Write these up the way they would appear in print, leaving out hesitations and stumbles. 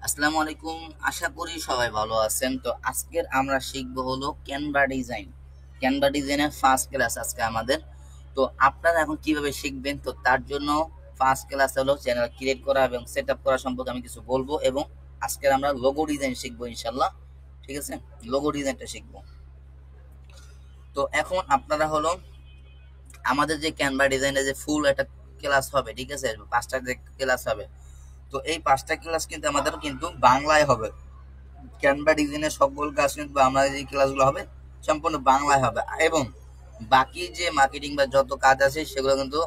আসসালামু আলাইকুম। আশা করি সবাই ভালো আছেন। তো আজকের আমরা শিখবো হলো ক্যানভা ডিজাইন। ক্যানভা ডিজাইনের ফার্স্ট ক্লাস আজকে আমাদের। তো আপনারা এখন কিভাবে শিখবেন, তো তার জন্য ফার্স্ট ক্লাস হলো চ্যানেল ক্রিয়েট করা এবং সেট আপ করা সম্পর্কে আমি কিছু বলবো, এবং আজকের আমরা লোগো ডিজাইন শিখবো ইনশাল্লাহ। ঠিক আছে, লোগো ডিজাইনটা শিখবো। তো এখন আপনারা হলো আমাদের যে ক্যানভা ডিজাইনের যে ফুল একটা ক্লাস হবে, ঠিক আছে, 5টা যে ক্লাস হবে, তো এই 5টা ক্লাস কিন্তু আমাদের কিন্তু বাংলায় হবে। ক্যানভা ডিজাইনের সকল কাজ কিন্তু আমরা যে ক্লাসগুলো হবে সম্পূর্ণ বাংলায় হবে, এবং বাকি যে মার্কেটিং বা যত কাজ আছে সেগুলো কিন্তু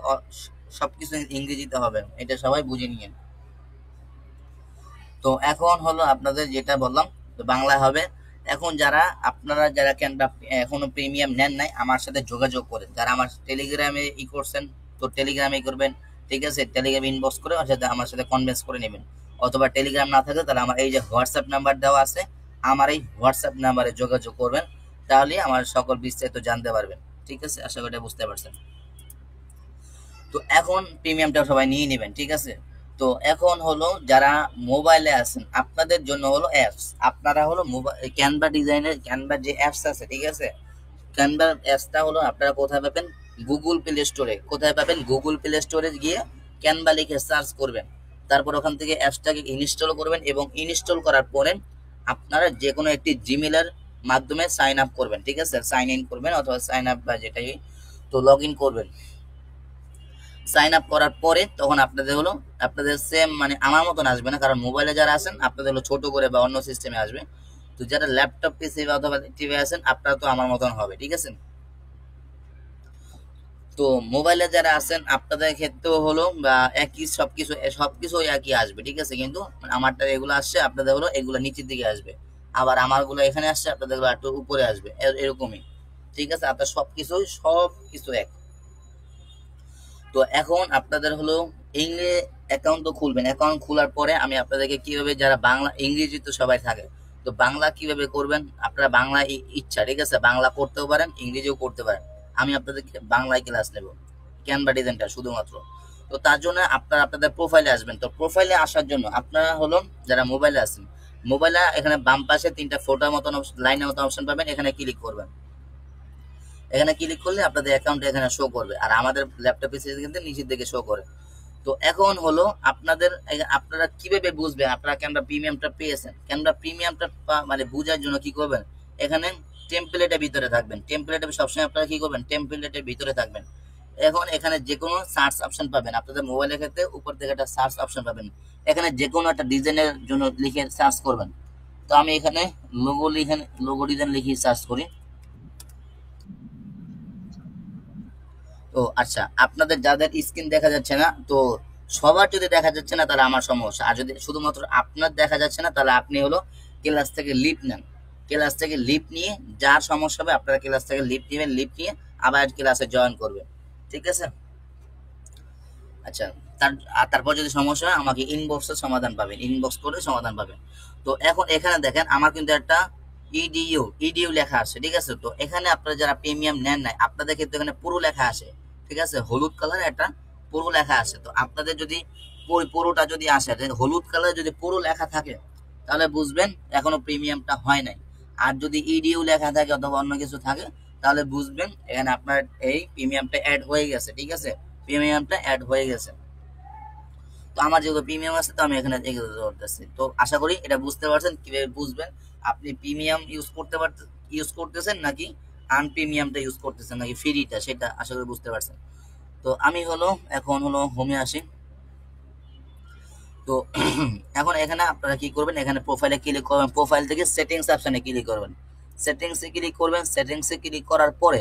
সবকিছু ইংরেজিতে হবে, এটা সবাই বুঝে নিয়েন। তো এখন হলো আপনাদের যেটা বললাম, তো বাংলায় হবে। এখন আপনারা যারা ক্যানভা এখনো প্রিমিয়াম নেন নাই, আমার সাথে যোগাযোগ করেন। যারা আমার টেলিগ্রামে করছেন, তো টেলিগ্রামে করবেন। ঠিক আছে, টেলিগ্রামে ইনবক্স করে আমার সাথে কনভিন্স করে নেবেন। অথবা টেলিগ্রাম না থাকে তাহলে আমার এই যে হোয়াটসঅ্যাপ নাম্বার দেওয়া আছে, আমার এই হোয়াটসঅ্যাপ নাম্বারে যোগাযোগ করবেন। তাহলে আমার সকল বিস্তারিত জানতে পারবেন। ঠিক আছে, আশা করি বুঝতে পারছেন। তো এখন প্রিমিয়ামটা সবাই নিয়ে নেবেন। ঠিক আছে, তো এখন হলো যারা মোবাইলে আছেন আপনাদের জন্য হলো অ্যাপস। আপনারা হলো মোবাইল ক্যানভা ডিজাইনের ক্যানভা যে অ্যাপস আছে, ঠিক আছে, ক্যানভা অ্যাপসটা হলো আপনারা কোথায় পাবেন? গুগল প্লে স্টোরে। কোথায় পাবেন? গুগল প্লে স্টোরে গিয়ে ক্যানভা লিখে সার্চ করবেন। তারপর ওখান থেকে অ্যাপসটাকে ইনস্টল করবেন, এবং ইনস্টল করার পরে আপনারা যে কোনো একটি জিমেলের মাধ্যমে সাইন আপ করবেন। ঠিক আছে, সাইন ইন করবেন অথবা সাইন আপ বা যেটাই, তো লগ ইন করবেন। সাইন আপ করার পরে তখন আপনাদের সেম মানে আমার মতন আসবে না, কারণ মোবাইলে যারা আছেন আপনাদের হলো ছোট করে বা অন্য সিস্টেমে আসবে। তো যারা ল্যাপটপ পিসি অথবা টিভি আছেন আপনারা তো আমার মতন হবে। ঠিক আছে, তো মোবাইলে যারা আছেন আপনাদের ক্ষেত্রেও হলো বা একই সবকিছু একই আসবে। ঠিক আছে, কিন্তু আমারটা এগুলো আসছে, আপনাদের হলো এগুলো নিচের দিকে আসবে, আবার আমারগুলো এখানে আসছে, আপনাদের একটু উপরে আসবে, এরকমই। ঠিক আছে, আপনার সবকিছু এক। তো এখন আপনাদের হলো ইংরেজি অ্যাকাউন্ট তো খুলবেন। অ্যাকাউন্ট খোলার পরে আমি আপনাদেরকে কিভাবে, যারা বাংলা ইংরেজি তো সবাই থাকে, তো বাংলা কিভাবে করবেন, আপনারা বাংলা ইচ্ছা, ঠিক আছে, বাংলা করতেও পারেন ইংরেজিও করতে পারেন। আমি আপনাদেরকে বাংলায় ক্লাস নেব, ক্যানভা ডিজাইনটা শুধুমাত্র। তো তার জন্য আপনারা আপনাদের প্রোফাইলে আসবেন। তো প্রোফাইলে আসার জন্য আপনারা হলো যারা মোবাইলে আছেন, মোবাইলে এখানে বাম পাশে 3টা ফোটোর মতন লাইনের মতন অপশন পাবেন, এখানে ক্লিক করবেন। এখানে ক্লিক করলে আপনাদের অ্যাকাউন্ট এখানে শো করবে, আর আমাদের ল্যাপটপে কিন্তু নিচের দিকে শো করে। তো এখন হলো আপনারা কিভাবে বুঝবেন আপনারা ক্যানভা প্রিমিয়ামটা পেয়েছেন। ক্যানভা প্রিমিয়ামটা মানে বোঝার জন্য কি করবেন, এখানে টেমপ্লেটের ভিতরে থাকবেন। টেমপ্লেটে সবসময় আপনারা কি করবেন, টেমপ্লেটের ভিতরে থাকবেন। এখন এখানে যে কোনো সার্চ অপশন পাবেন, আপনাদের মোবাইলের ক্ষেত্রে উপর থেকে একটা সার্চ অপশন পাবেন, এখানে যে কোনো একটা ডিজাইনের জন্য লিখে সার্চ করবেন। তো আমি এখানে লোগো ডিজাইন লিখে সার্চ করি। তো আচ্ছা, আপনাদের যাদের স্ক্রিন দেখা যাচ্ছে না, তো সবার যদি দেখা যাচ্ছে না তাহলে আমার সমস্যা, আর যদি শুধুমাত্র আপনার দেখা যাচ্ছে না তাহলে আপনি হলো ক্লাস থেকে লিভ নেন। ক্লাস থেকে লিভ নিয়ে যার সমস্যা হবে আপনারা ক্লাস থেকে লিভ নেবেন, লিভ নিয়ে আবার ক্লাসে জয়েন করবেন। ঠিক আছে, আচ্ছা, তারপর যদি সমস্যা হয় আমাকে ইনবক্সে সমাধান পাবেন, ইনবক্স করে সমাধান পাবেন। তো এখন এখানে দেখেন আমার কিন্তু একটা ইডিইউ লেখা আছে। ঠিক আছে, তো এখানে আপনারা যারা প্রিমিয়াম নেন নাই আপনাদের ক্ষেত্রে এখানে পুরো লেখা আসে। ঠিক আছে, হলুদ কালার একটা পুরো লেখা আসে। তো আপনাদের যদি পুরোটা যদি আসে, হলুদ কালার যদি পুরো লেখা থাকে তাহলে বুঝবেন এখনো প্রিমিয়ামটা হয় নাই। আর যদি ইডিইউ লেখা থাকে অথবা অন্য কিছু থাকে তাহলে বুঝবেন এখানে আপনার এই প্রিমিয়ামটা অ্যাড হয়ে গেছে। ঠিক আছে, প্রিমিয়ামটা অ্যাড হয়ে গেছে। তো আমার যেহেতু প্রিমিয়াম আছে তো আমি এখানে এগুলো করতেছি। তো আশা করি এটা বুঝতে পারছেন কিভাবে বুঝবেন আপনি প্রিমিয়াম ইউজ করতেছেন নাকি আনপ্রিমিয়ামটা ইউজ করতেছেন নাকি ফ্রিটা, সেটা আশা করি বুঝতে পারছেন। তো আমি হলো এখন হলো হোমে আসি। তো এখন এখানে আপনারা কি করবেন, এখানে প্রোফাইলে ক্লিক করবেন, প্রোফাইল থেকে সেটিংস অপশনে ক্লিক করবেন। সেটিংসে ক্লিক করার পরে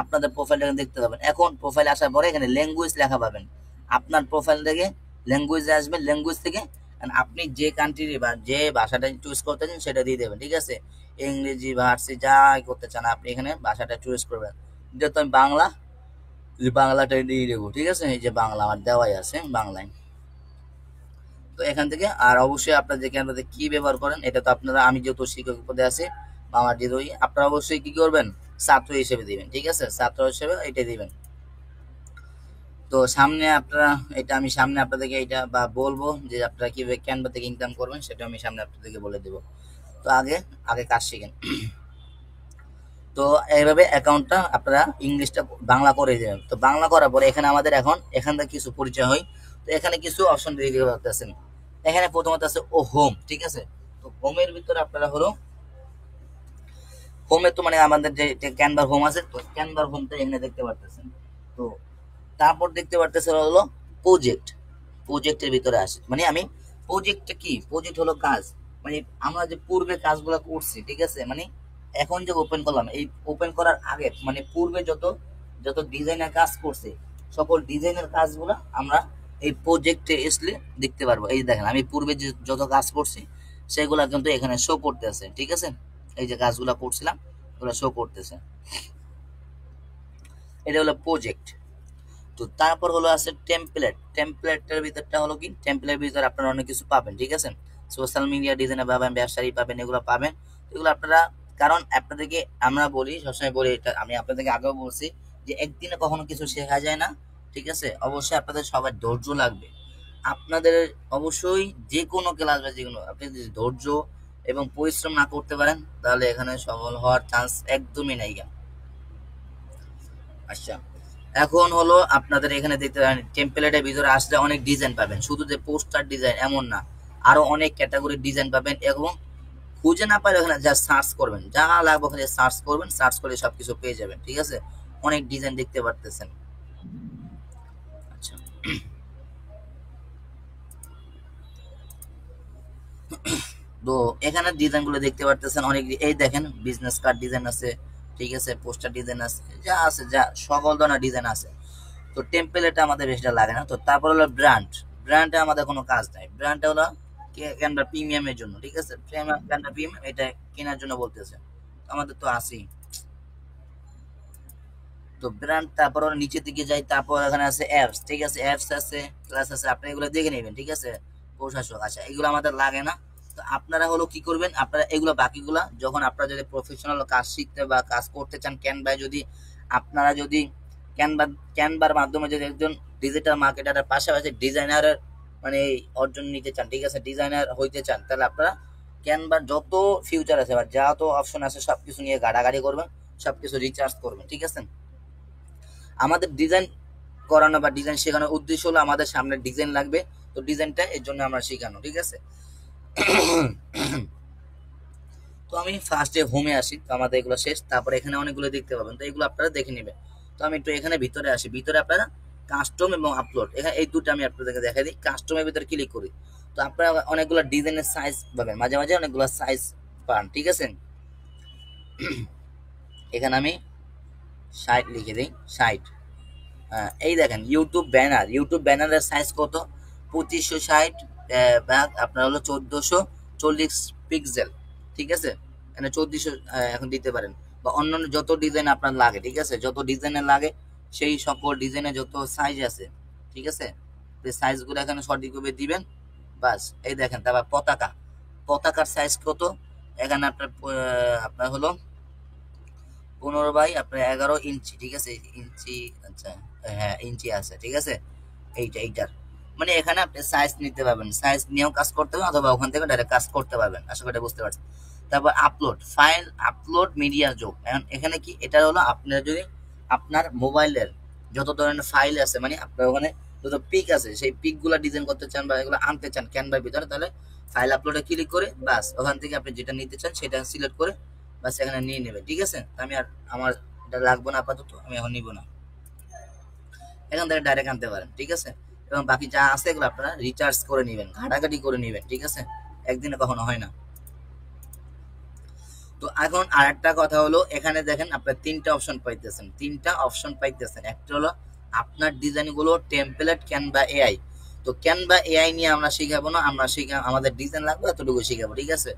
আপনাদের প্রোফাইলটা দেখতে পাবেন। এখন প্রোফাইলে আসার পরে এখানে ল্যাঙ্গুয়েজ লেখা পাবেন। আপনার প্রোফাইল থেকে ল্যাঙ্গুয়েজে আসবেন, ল্যাঙ্গুয়েজ থেকে আপনি যে কান্ট্রি বা যে ভাষাটা চুজ করতে চান সেটা দিয়ে দেবেন। ঠিক আছে, ইংরেজি ফার্সি যা করতে চান আপনি এখানে ভাষাটা চুজ করবেন। যেহেতু আমি বাংলা, বাংলাটা দিয়ে দেবো। ঠিক আছে, এই যে বাংলা আমার দেওয়াই আছে বাংলায়। তো এখান থেকে আর অবশ্যই আপনারা যে ক্যানভাতে কি ব্যবহার করেন এটা তো আপনারা, আমি যেহেতু শিক্ষক পদে আছি বা আমার যেহেতু আপনারা অবশ্যই কি করবেন, ছাত্র হিসেবে দিবেন। ঠিক আছে, ছাত্র হিসেবে এটা দিবেন। তো সামনে আপনারা, এটা আমি সামনে আপনাদেরকে এটা বা বলবো যে আপনারা কিভাবে ক্যানভা থেকে ইনকাম করবেন, সেটা আমি সামনে আপনাদেরকে বলে দেবো। তো আগে আগে কাজ শিখেন। তো এইভাবে অ্যাকাউন্টটা আপনারা ইংলিশটা বাংলা করে দেবেন। তো বাংলা করার পরে এখানে আমাদের এখন এখান থেকে কিছু পরিচয় হয়। তো এখানে কিছু অপশন দিতে পারতেছেন। এখানে প্রথমত আছে ও হোম, ঠিক আছে। তো হোমের ভিতরে আপনারা হলো, হোমে তো মানে আমাদের যে ক্যানভার হোম আছে, তো ক্যানভার হোমটা এখানে দেখতে পারতেছেন। তো তারপর দেখতে পারতেছেন হলো প্রজেক্ট। প্রজেক্টের ভিতরে আসে, মানে আমি প্রজেক্টটা কি, প্রজেক্ট হলো কাজ, মানে আমরা যে পূর্বে কাজগুলো করছি, ঠিক আছে, মানে এখন যে ওপেন করলাম, এই ওপেন করার আগে মানে পূর্বে যত যত ডিজাইনের কাজ করছে, সকল ডিজাইনের কাজগুলো আমরা এই প্রজেক্টে আসলে দেখতে পারবো। এই দেখেন আমি পূর্বে যে যত কাজ করছি সেগুলা কিন্তু এখানে শো করতেছে, ঠিক আছে। এই যে কাজগুলো করছিলাম ওগুলো শো করতেছে। এটা হলো প্রজেক্ট। তো তারপর হলো আছে টেমপ্লেট। টেমপ্লেটের ভিতরটা হলো কি, টেমপ্লেটের ভিতরে আপনারা অনেক কিছু পাবেন, ঠিক আছে। সোশ্যাল মিডিয়া ডিজাইনে পাবেন, ব্যবসায়ী পাবেন, এগুলো পাবেন। এগুলো আপনারা, কারণ আপনাদেরকে আমরা বলি, সবসময় বলি, এটা আমি আপনাদেরকে আগেও বলছি যে একদিনে কখনো কিছু শেখা যায় না, ঠিক আছে। অবশ্যই আপনাদের সবার ধৈর্য লাগবে। আপনাদের অবশ্যই যে কোনো ক্লাস বা যে কোনো, আপনি যদি ধৈর্য এবং পরিশ্রম না করতে পারেন তাহলে এখানে সফল হওয়ার চান্স একদমই নাই। আচ্ছা, এখন হলো আপনাদের এখানে দেখতে পারেন টেমপ্লেটের ভিতরে আসলে অনেক ডিজাইন পাবেন, শুধু যে পোস্টার ডিজাইন এমন না, আরো অনেক ক্যাটাগরির ডিজাইন পাবেন। এবং খুঁজে না পারলে ওখানে যা সার্চ করবেন, যা লাগবে ওখানে সার্চ করবেন, সার্চ করে সবকিছু পেয়ে যাবেন, ঠিক আছে। অনেক ডিজাইন দেখতে পারতেছেন। আচ্ছা, তো এখানে ডিজাইন গুলো দেখতে পারতেছেন অনেক। এই দেখেন বিজনেস কার্ড ডিজাইন আছে, ঠিক আছে, পোস্টার ডিজাইন আছে, যা আছে যা সকল ধরনের ডিজাইন আছে। তো টেম্পলেটে আমাদের বেশিটা লাগে না। তো তারপর হলো ব্র্যান্ড। ব্র্যান্ডে আমাদের কোনো কাজ নাই। ব্র্যান্ডটা হলো ক্যানভা প্রিমিয়ামের জন্য, ঠিক আছে। ক্যানভা প্রিমিয়াম এটা কেনার জন্য বলতেছে, আমাদের তো আছেই। তো ব্র্যান্ড, তারপর ওর নিচের দিকে যাই, তারপর এখানে আছে অ্যাপস, ঠিক আছে। অ্যাপস আছে, ক্লাস আছে, আপনি এগুলো দেখে নেবেন, ঠিক আছে। প্রশাসক, আচ্ছা এগুলো আমাদের লাগে না। তো আপনারা হলো কি করবেন, আপনারা এগুলো বাকিগুলা যখন আপনারা যদি প্রফেশনাল কাজ শিখতে বা কাজ করতে চান ক্যানভায়, যদি আপনারা যদি ক্যানভা ক্যানভার মাধ্যমে যদি একজন ডিজিটাল মার্কেটারের পাশাপাশি ডিজাইনারের মানে অর্জন নিতে চান, ঠিক আছে, ডিজাইনার হইতে চান, তাহলে আপনারা ক্যানভার যত ফিউচার আছে বা যত অপশন আছে সবকিছু নিয়ে গাড়াগাড়ি করবেন, সবকিছু রিচার্জ করবেন, ঠিক আছে। আমাদের ডিজাইন করানো বা ডিজাইন শেখানোর উদ্দেশ্য হলো আমাদের সামনে ডিজাইন লাগবে, তো ডিজাইনটা এর জন্য আমরা শেখানো, ঠিক আছে। তো আমি ফার্স্টে হোমে আসি, তো আমাদের এগুলো শেষ। তারপরে এখানে অনেকগুলো দেখতে পাবেন, তো এগুলো আপনারা দেখে নেবেন। তো আমি একটু এখানে ভিতরে আসি, ভিতরে আপনারা কাস্টম এবং আপলোড, এখানে এই দুটো আমি আপনাদেরকে দেখাই দিই। কাস্টমের ভিতরে ক্লিক করি, তো আপনারা অনেকগুলো ডিজাইনের সাইজ পাবেন, মাঝে মাঝে অনেকগুলো সাইজ পান, ঠিক আছে। এখানে আমি 60 লিখে দিই, 60। এই দেখেন ইউটিউব ব্যানার, ইউটিউব ব্যানারের সাইজ কত, 2560 ভাগ আপনার হলো 1440 পিক্সেল, ঠিক আছে। এখানে 1400 এখন দিতে পারেন, বা অন্যান্য যত ডিজাইন আপনার লাগে, ঠিক আছে, যত ডিজাইনের লাগে সেই সকল ডিজাইনের যত সাইজ আছে, ঠিক আছে, সাইজগুলো এখানে সঠিকভাবে দিবেন, বাস। এই দেখেন, তারপর পতাকা, পতাকার সাইজ কত, এখানে আপনার আপনার হলো 15 বাই আপনার 11 ইঞ্চি, ঠিক আছে, ইঞ্চি, আচ্ছা, হ্যাঁ ইঞ্চি আছে, ঠিক আছে। এইটার মানে এখানে আপনি সাইজ নিতে পারবেন, সাইজ নিয়েও কাজ করতে পারবেন, অথবা ওখান থেকে ডাইরেক্ট কাজ করতে পারবেন। আশা করি বুঝতে পারছেন। তারপর আপলোড ফাইল, আপলোড মিডিয়া যোগ। এখন এখানে কি, এটা হলো আপনার যদি আপনার মোবাইলের যত ধরনের ফাইল আছে, মানে আপনার ওখানে যত পিক আছে, সেই পিক গুলা ডিজাইন করতে চান বা এগুলো আনতে চান ক্যানভার ভিতরে, তাহলে ফাইল আপলোডে ক্লিক করে বাস ওখান থেকে আপনি যেটা নিতে চান সেটা সিলেক্ট করে বাস এখানে নিয়ে নেবে, ঠিক আছে। আমি আর আমার এটা লাগবে না আপাতত, আমি এখন নিব না, এখান থেকে ডাইরেক্ট আনতে পারেন, ঠিক আছে। এবং বাকি যা আছে এগুলো আপনারা রিচার্জ করে নেবেন, ঘাটাঘাটি করে নেবেন, ঠিক আছে, একদিনে কখনো হয় না। তো এখন আর একটা কথা হলো, এখানে দেখেন আপনার তিনটা অপশন পাইতেছেন, তিনটা অপশন পাইতেছেন। একটা হলো আপনার ডিজাইন গুলো টেমপ্লেট ক্যানভা এআই। তো ক্যানভা এআই নিয়ে আমরা শিখাবো না, আমরা আমাদের ডিজাইন লাগবে এতটুকু শিখাবো, ঠিক আছে।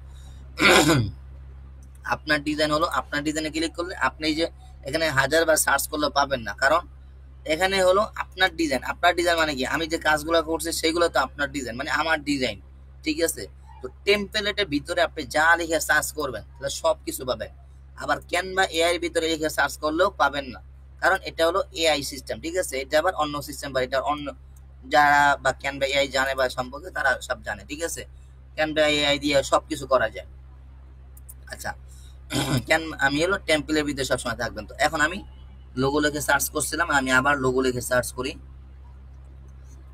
আপনার ডিজাইন হলো, আপনার ডিজাইনে ক্লিক করলে আপনি যে এখানে হাজার বার সার্চ করলেও পাবেন না, কারণ এখানে হলো আপনার ডিজাইন। আপনার ডিজাইন মানে কি, আমি যে কাজগুলো করছি সেগুলো তো আপনার ডিজাইন, মানে আমার ডিজাইন, ঠিক আছে। তো টেমপ্লেটের ভিতরে আপনি যা লিখে সার্চ করবেন তাহলে সব কিছু পাবেন। আবার ক্যানভা এআই এর ভিতরে লিখে সার্চ করলেও পাবেন না, কারণ এটা হলো এআই সিস্টেম, ঠিক আছে? এটা আবার অন্য সিস্টেম, বা এটা অন্য যারা বা ক্যানভা এআই জানে বা সম্পর্কে তারা সব জানে, ঠিক আছে? ক্যানভা এআই দিয়ে সবকিছু করা যায়। আচ্ছা, কেন আমি হলো টেম্পলের ভিতরে সবসময় থাকবেন। তো এখন আমি লোগো লিখে সার্চ করছিলাম, আমি আবার লোগো লিখে সার্চ করি।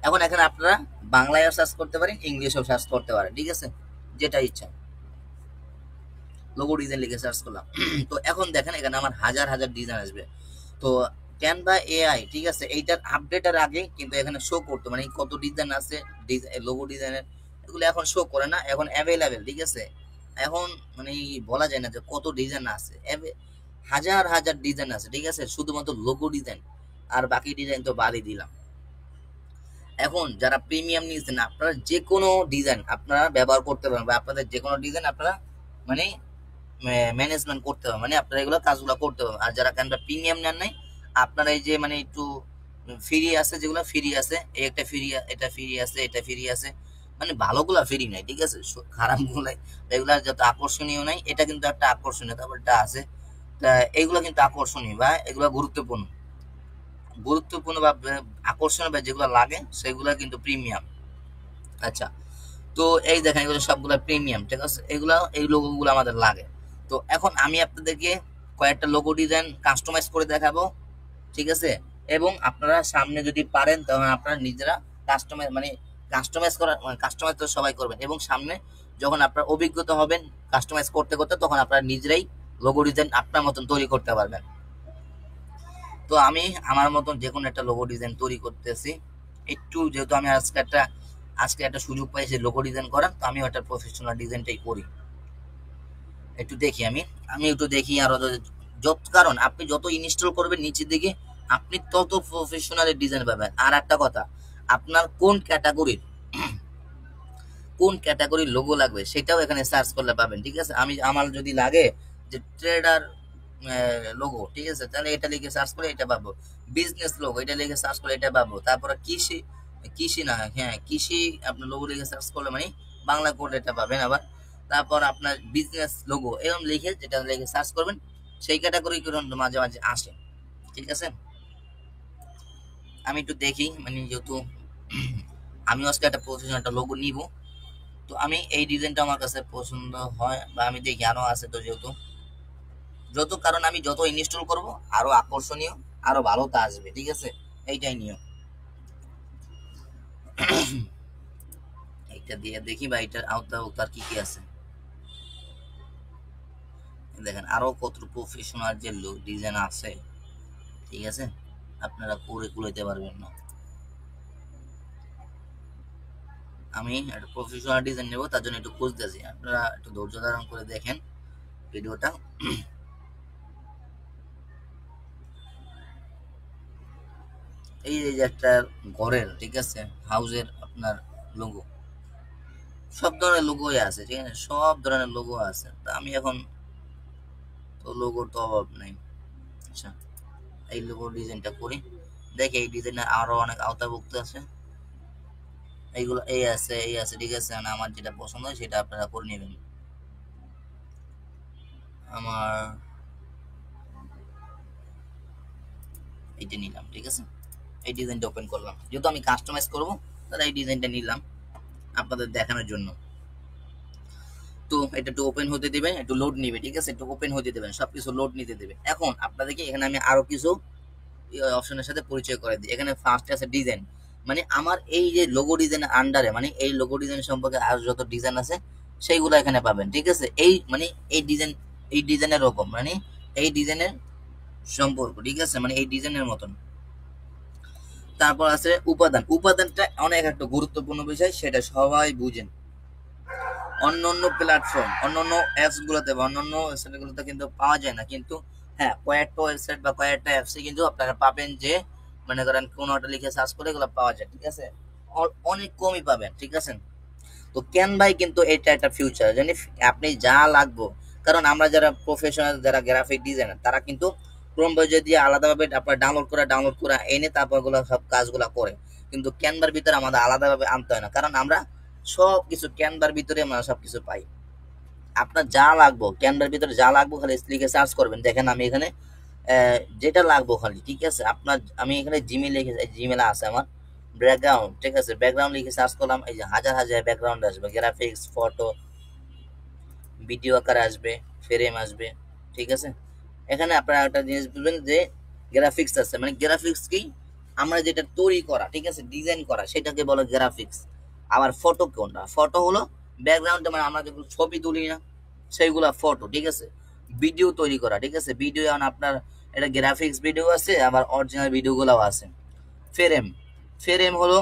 এখন এখানে আপনারা বাংলায়ও সার্চ করতে পারেন, ইংলিশেও সার্চ করতে পারেন, ঠিক আছে? যেটা ইচ্ছা। লোগো ডিজাইন লিখে সার্চ করলাম। তো এখন দেখেন এখানে আমার হাজার হাজার ডিজাইন আসবে। তো ক্যানভা এআই, ঠিক আছে, এইটার আপডেটের আগে কিন্তু এখানে শো করতো, মানে কত ডিজাইন আছে, লোগো ডিজাইনের, এগুলো এখন শো করে না, এখন অ্যাভেলেবেল, ঠিক আছে? এখন মানে বলা যায় না যে কত ডিজাইন আছে, হাজার হাজার ডিজাইন আছে, ঠিক আছে? শুধুমাত্র লোগো ডিজাইন, আর বাকি ডিজাইন তো বাদই দিলাম। এখন যারা প্রিমিয়াম নিয়েছেন, আপনারা যে কোনো ডিজাইন আপনারা ব্যবহার করতে পারেন, বা আপনাদের যে কোনো ডিজাইন আপনারা মানে ম্যানেজমেন্ট করতে হবে, মানে আপনারা এগুলো কাজগুলো করতে হবে। আর যারা ক্যানভা প্রিমিয়াম নেন নাই, আপনারা এই যে মানে একটু ফ্রি আছে, যেগুলো ফ্রি আছে, এই একটা ফ্রি, এটা ফ্রি আছে, এটা ফ্রি আছে, মানে ভালোগুলা ফ্রি নাই, ঠিক আছে? খারাপগুলাই, এগুলা যত আকর্ষণীয় নাই, এটা কিন্তু একটা আকর্ষণীয়, তারপর এটা আছে, তা এইগুলো কিন্তু আকর্ষণীয় বা এগুলো গুরুত্বপূর্ণ, গুরুত্বপূর্ণ বা আকর্ষণীয় বা যেগুলো লাগে সেগুলো কিন্তু প্রিমিয়াম। আচ্ছা, তো এই দেখেন এগুলো সবগুলো প্রিমিয়াম, ঠিক আছে? এগুলো এই লোগোগুলো আমাদের লাগে। তো এখন আমি আপনাদেরকে কয়েকটা লোগো ডিজাইন কাস্টমাইজ করে দেখাবো, ঠিক আছে? এবং আপনারা সামনে যদি পারেন তখন আপনারা নিজেরা কাস্টমাইজ, মানে কাস্টমাইজ তো সবাই করবেন, এবং সামনে যখন আপনার অভিজ্ঞতা হবেন কাস্টমাইজ করতে করতে, তখন আপনারা নিজেরাই লোগো ডিজাইন আপনার মতন তৈরি করতে পারবেন। তো আমি আমার মতন যে কোনো একটা লোগো ডিজাইন তৈরি করতেছি। একটু যেহেতু আমি আজকে একটা সুযোগ পাইছি লোগো ডিজাইন করার, তো আমি একটা প্রফেশনাল ডিজাইনটাই করি। একটু দেখি, আমি একটু দেখি আরো, কারণ আপনি যত ইনস্টল করবেন নিচের দিকে, আপনি তত প্রফেশনাল ডিজাইন পাবেন। আর একটা কথা, আপনার কোন ক্যাটাগরির লোগো লাগবে সেটাও এখানে সার্চ করলে পাবেন, ঠিক আছে? আমার যদি লাগে যে ট্রেডার লোগো, ঠিক আছে, তাহলে এটা লিখে সার্চ করে এটা পাবো। বিজনেস লোগো, এটা লিখে সার্চ করে এটা পাবো। তারপরে কৃষি, কৃষি আপনার লোগো লিখে সার্চ করলে মানে বাংলা করলে এটা পাবেন আবার। তারপর আপনার বিজনেস লোগো এরকম লিখে, যেটা লিখে সার্চ করবেন সেই ক্যাটাগরি মাঝে মাঝে আসে, ঠিক আছে? আমি একটু দেখি, মানে যেহেতু আমি আজকে একটা প্রফেশনাল একটা লোগো নিব, তো আমি এই ডিজাইনটা আমার কাছে পছন্দ হয়, বা আমি দেখি আরো আছে, তো যেহেতু কারণ আমি যত ইনস্টল করব আরো আকর্ষণীয়, আরো ভালো তা আসবে, ঠিক আছে? এইটাই নিয়ম। এইটা দিয়ে দেখি বা এটার আওতার কি কি আছে। দেখেন আরো কত প্রফেশনাল যে ডিজাইন আছে, ঠিক আছে? আপনারা করে কুলাইতে পারবেন না। আমি একটা প্রফেশনাল ডিজাইন নেব, তার জন্য একটু খুঁজতেছি, আপনারা একটু ধৈর্য ধারণ করে দেখেন ভিডিওটা। এই যে একটা ঘরের, ঠিক আছে, হাউসের আপনার লোগো, সব ধরনের লোগোই আছে, ঠিক আছে? সব ধরনের লোগো আছে। তা আমি এখন তো লোগোর তো অভাব নেই। আচ্ছা, এই লোগো ডিজাইনটা করি, দেখি এই ডিজাইনের আরো অনেক আওতাভুক্ত আছে, এইগুলো এই আছে, ঠিক আছে? মানে আমার যেটা পছন্দ হয় সেটা আপনারা করে নেবেন। আমার এইটা নিলাম, ঠিক আছে? এই ডিজাইনটা ওপেন করলাম, যেহেতু আমি কাস্টমাইজ করব তাহলে এই ডিজাইনটা নিলাম আপনাদের দেখানোর জন্য। তো এটা একটু ওপেন হতে দিবেন, একটু লোড নিবে, ঠিক আছে? একটু ওপেন হতে দেবেন, সবকিছু লোড নিতে দেবে। এখন আপনাদেরকে এখানে আমি আরো কিছু অপশনের সাথে পরিচয় করে দিই। এখানে ফার্স্ট আছে ডিজাইন, মানে আমার এই যে লোগো ডিজাইনের আন্ডারে, মানে এই লোগো ডিজাইন সম্পর্কে আর যত ডিজাইন আছে সেইগুলো এখানে পাবেন, ঠিক আছে? এই মানে এই ডিজাইনের রকম, মানে এই ডিজাইনের সম্পর্ক, ঠিক আছে? মানে এই ডিজাইনের মতন। তারপর আছে উপাদানটা অনেক একটা গুরুত্বপূর্ণ বিষয়, সেটা সবাই বুঝেন। অন্যান্য প্ল্যাটফর্ম, অন্যান্য অ্যাপস গুলোতে বা অন্যান্য ওয়েবসাইট গুলোতে কিন্তু পাওয়া যায় না, কিন্তু হ্যাঁ কয়েকটা ওয়েবসাইট বা কয়েকটা অ্যাপসে কিন্তু আপনারা পাবেন, যে মনে করেন কোনো একটা লিখে সার্চ করে এগুলো পাওয়া যায়, ঠিক আছে? অনেক কমই পাবেন, ঠিক আছে? তো ক্যানভাই কিন্তু এটা একটা ফিউচার, জানি আপনি যা লাগবে, কারণ আমরা যারা প্রফেশনাল, যারা গ্রাফিক ডিজাইনার, তারা কিন্তু ক্রোম ব্রাউজার দিয়ে আলাদাভাবে আপনার ডাউনলোড করা এনে তারপর গুলো সব কাজগুলো করে, কিন্তু ক্যানভার ভিতরে আমাদের আলাদাভাবে আনতে হয় না, কারণ আমরা সবকিছু ক্যানভার ভিতরে আমরা সবকিছু পাই। আপনার যা লাগবে ক্যানভার ভিতরে যা লাগবে খালি লিখে সার্চ করবেন। দেখেন আমি এখানে যেটা লাগবে খালি, ঠিক আছে। আপনার আমি এখানে জিমেল লিখে, জিমেলে আছে আমার ব্যাকগ্রাউন্ড, ঠিক আছে, ব্যাকগ্রাউন্ড লিখে সার্চ করলাম, এই যে হাজার হাজার ব্যাকগ্রাউন্ড আসবে, গ্রাফিক্স, ফটো, ভিডিও আকারে আসবে, ফ্রেম আসবে, ঠিক আছে। এখানে আপনারা একটা জিনিস বুঝবেন যে গ্রাফিক্স আছে, মানে গ্রাফিক্স কি, আমরা যেটা তৈরি করা, ঠিক আছে, ডিজাইন করা, সেটাকে বলে গ্রাফিক্স। আবার ফটো কোনটা, ফটো হলো ব্যাকগ্রাউন্ডে, মানে আমরা যেগুলো ছবি তুলি না সেইগুলা ফটো, ঠিক আছে। ভিডিও তৈরি করা, ঠিক আছে, ভিডিও এখন আপনার এটা গ্রাফিক্স ভিডিও আছে, আবার অরিজিনাল ভিডিওগুলোও আছে। ফ্রেম, ফ্রেম হলো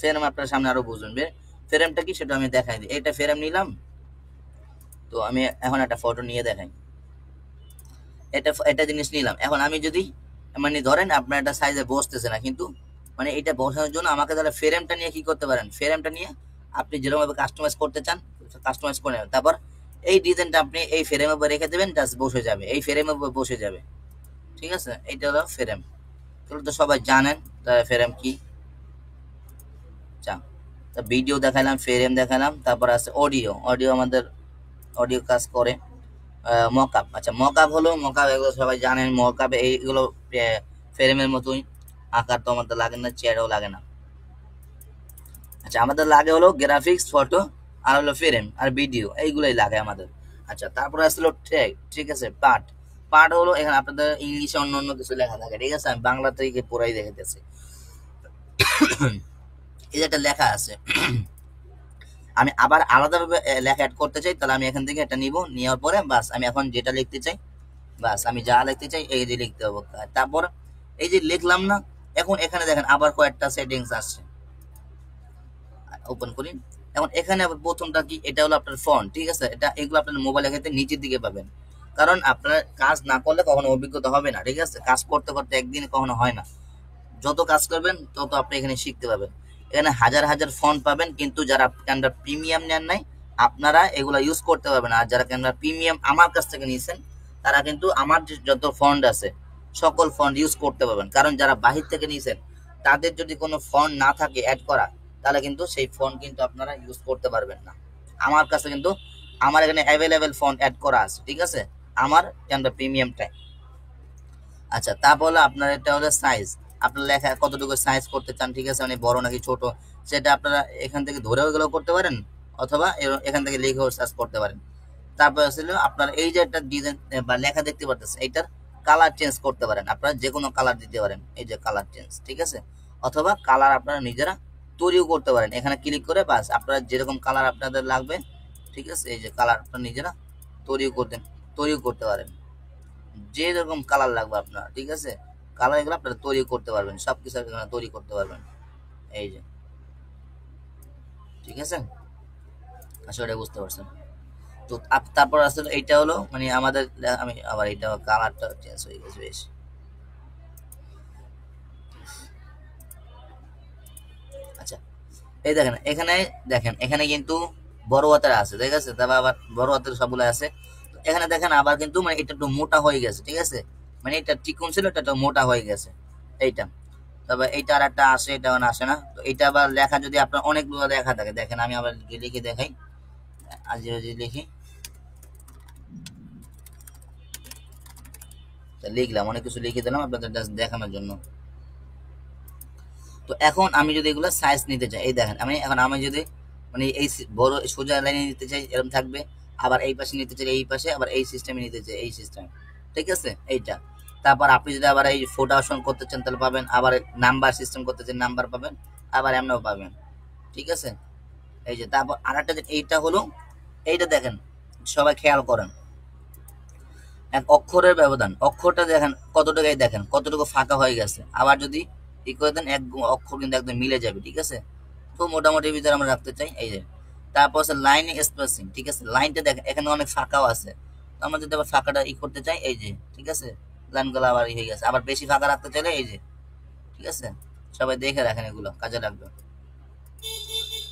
ফ্রেম আপনার সামনে আরো বুঝবেন, ফ্রেমটা কি সেটা আমি দেখাই দিই। এটা ফ্রেম নিলাম, তো আমি এখন একটা ফটো নিয়ে দেখাই। এটা এটা জিনিস নিলাম, এখন আমি যদি মানে ধরেন আপনার একটা সাইজে বসতেছে না, কিন্তু মানে এটা বসানোর জন্য আমাকে তাহলে ফ্রেমটা নিয়ে কি করতে পারেন, ফ্রেমটা নিয়ে আপনি যেরকম ভাবে কাস্টমাইজ করতে চান কাস্টমাইজ করে নেবেন। তারপর এই ডিজাইনটা আপনি এই ফ্রেমের উপর রেখে দেবেন, জাস্ট বসে যাবে, এই ফ্রেমের উপর বসে যাবে, ঠিক আছে। এইটা হলো ফ্রেম। এগুলো তো সবাই জানেন ফ্রেম কি। ভিডিও দেখালাম, ফ্রেম দেখালাম, তারপর আছে অডিও, অডিও আমাদের অডিও কাজ করে। মকআপ, আচ্ছা মকআপ হলো, মকআপ এগুলো সবাই জানেন, মকআপ এইগুলো ফ্রেমের মতোই, আকার তো আমাদের লাগে না, চেয়ারও লাগে না। আচ্ছা আমাদের লাগে হলো গ্রাফিক্স, ফটো, আর হলো ফ্রেম আর ভিডিও, এইগুলোই লাগে আমাদের। আচ্ছা তারপরে আসলো ট্যাগ, ঠিক আছে, পার্ট। পার্ট হলো এখানে আপনাদের ইংলিশে অন্য অন্য কিছু লেখা থাকে, ঠিক আছে, আমি বাংলা থেকে পুরাই দেখাতেছি। এই যে একটা লেখা আছে, আমি আবার আলাদাভাবে লেখা অ্যাড করতে চাই, তাহলে আমি এখান থেকে এটা নিব, নেওয়ার পরে বাস আমি এখন যেটা লিখতে চাই, বাস আমি যা লিখতে চাই এই যে লিখতে হবে। তারপর এই যে লিখলাম না, এখন এখানে দেখেন আবার কয়েকটা সেটিংস আসছে, ওপেন করি। এখন এখানে আবার প্রথমটা কি, এটা হলো আপনার ফন্ট, ঠিক আছে, এটা এগুলো আপনার মোবাইলের ক্ষেত্রে নিচের দিকে পাবেন, কারণ আপনার কাজ না করলে কখনো অভিজ্ঞতা হবে না, ঠিক আছে, কাজ করতে করতে একদিনে কখনো হয় না, যত কাজ করবেন তত আপনি এখানে শিখতে পাবেন। এখানে হাজার হাজার ফন্ট পাবেন, কিন্তু যারা ক্যানভা প্রিমিয়াম নেন নাই আপনারা এগুলো ইউজ করতে পারবেন, আর যারা ক্যানভা প্রিমিয়াম আমার কাছ থেকে নিয়েছেন তারা কিন্তু আমার যত ফন্ট আছে সকল ফন্ট ইউজ করতে পারবেন। কারণ যারা বাহির থেকে নিয়েছেন তাদের যদি কোনো ফন্ট না থাকে অ্যাড করা, তাহলে কিন্তু সেই ফন্ট কিন্তু আপনারা ইউজ করতে পারবেন না। আমার কাছে কিন্তু আমার এখানে অ্যাভেলেবেল ফন্ট অ্যাড করা আছে, ঠিক আছে, আমার ক্যানভা প্রিমিয়ামটাই। আচ্ছা তারপর হলো আপনার এটা হলো সাইজ, আপনার লেখা কতটুকু সাইজ করতে চান, ঠিক আছে, মানে বড় নাকি ছোট, সেটা আপনারা এখান থেকে ধরেও গেলেও করতে পারেন, অথবা এখান থেকে লিখেও সার্চ করতে পারেন। তারপর ছিল আপনার এই যে একটা ডিজাইন বা লেখা দেখতে পাচ্ছেন, এইটার কালার চেঞ্জ করতে পারেন, আপনারা যে কোনো কালার দিতে পারেন, এই যে কালার চেঞ্জ, ঠিক আছে, অথবা কালার আপনারা নিজেরা তৈরিও করতে পারেন, এখানে ক্লিক করে বাস আপনারা যেরকম কালার আপনাদের লাগবে, ঠিক আছে, এই যে কালার আপনারা নিজেরা তৈরিও করতে পারেন, যে রকম কালার লাগবে আপনার, ঠিক আছে, কালার এগুলো আপনারা তৈরি করতে পারবেন, সবকিছু এখানে তৈরি করতে পারবেন, এই যে, ঠিক আছে, আসলে বুঝতে পারছেন। তো তারপর আসলে এইটা হলো মানে আমাদের, আমি আবার এটা কালারটা চেঞ্জ হয়ে গেছে বেশ। আচ্ছা এই দেখেন এখানে, দেখেন এখানে কিন্তু বড় হাতের আছে, ঠিক আছে, তারপর আবার বড় হাতের সবগুলো আছে। এখানে দেখেন আবার কিন্তু মানে এটা একটু মোটা হয়ে গেছে, ঠিক আছে, মানে এটা চিকন ছিল, এটা একটু মোটা হয়ে গেছে এইটা। তবে এইটা আর একটা আসে, এটা আসে না। তো এটা আবার লেখা যদি আপনার অনেকগুলো লেখা থাকে, দেখেন আমি আবার লিখে দেখাই, আজ যদি লিখি, লিখলাম অনেক কিছু লিখে দিলাম আপনাদের জাস্ট দেখানোর জন্য। তো এখন আমি যদি এগুলো সাইজ নিতে চাই, এই দেখেন আমি এখন আমি যদি মানে এই বড় সোজা লাইনে নিতে চাই এরকম থাকবে, আবার এই পাশে নিতে চাই এই পাশে, আবার এই সিস্টেমে নিতে চাই এই সিস্টেম, ঠিক আছে এইটা। তারপর আপনি যদি আবার এই ফোটো অপশন করতে চান তাহলে পাবেন, আবার নাম্বার সিস্টেম করতে চান নাম্বার পাবেন, আবার এমনও পাবেন, ঠিক আছে, এই যে। তারপর আর একটা এইটা হলো, এইটা দেখেন সবাই খেয়াল করেন, এক অক্ষরের ব্যবধান, অক্ষরটা দেখেন কতটুকু, দেখেন কতটুকু ফাঁকা হয়ে গেছে, আবার যদি ই করে দেন এক অক্ষর কিন্তু একদম মিলে যাবে, ঠিক আছে। তো মোটামুটি ভিতরে আমরা রাখতে চাই, এই যে। তারপর আছে লাইন স্পেসিং, ঠিক আছে, লাইনটা দেখেন এখানে অনেক ফাঁকাও আছে, তো আমরা যদি আবার ফাঁকাটা ই করতে চাই, এই যে, ঠিক আছে, লাইনগুলো আবার হয়ে গেছে, আবার বেশি ফাঁকা রাখতে চাইলে এই যে, ঠিক আছে, সবাই দেখে রাখেন, এগুলো কাজে লাগবে,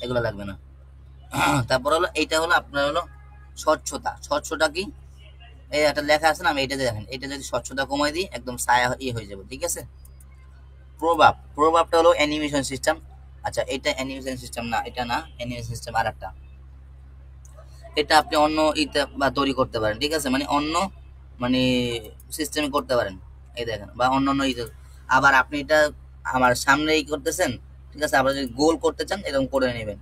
এগুলো লাগবে না। তারপর হলো এইটা হলো আপনার হলো স্বচ্ছতা, স্বচ্ছতা কি, এই একটা লেখা আছে না, আমি এইটাতে দেখেন, এটা যদি স্বচ্ছতা কমাই দিই একদম ছায়া হয়ে যাবে, ঠিক আছে। প্রভাব, প্রভাবটা হলো অ্যানিমেশন সিস্টেম, আচ্ছা এটা অ্যানিমেশন সিস্টেম না, এটা না, অ্যানিমেশন সিস্টেম আর একটা, এটা আপনি অন্য ইতে বা তৈরি করতে পারেন, ঠিক আছে, মানে অন্য মানে সিস্টেমে করতে পারেন, এই দেখেন, বা অন্যান্য আবার আপনি এটা আমার সামনে করতেছেন, ঠিক আছে, আবার যদি গোল করতে চান এরকম করে নেবেন,